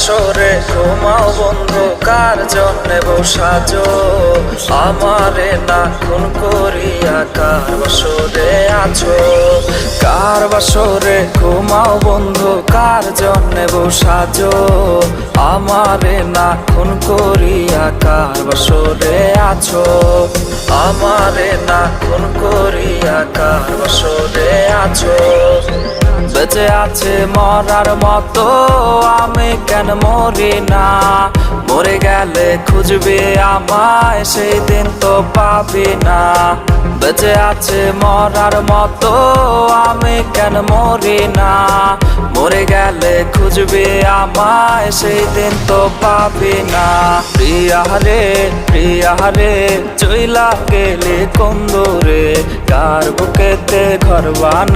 বাসরে ঘুমাও বন্ধু, কার জন্যে বসাজো আমারে না খুন করিয়া? কার বাসরে আছো? কার বাসরে ঘুমাও বন্ধু, কার জন্যে বসাজো আমারে না খুন করিয়া? কার বাসরে আছো আমারে না খুন করিয়া? কার বাসরে আছো? বেঁচে আছে মরার মতো আমি কেন মরি না? মরে গেলে খুঁজবে আমায়, সেই দিন তো পাবি না। বেঁচে আছে মরার মতো আমি কেন মরি না? মরে গেলে খুঁজবে আমায়, সেই দিন তো পাবি না। প্রিয়া রে চইলা গেলে কোন দূরে, কার বুকেতে ঘর বানা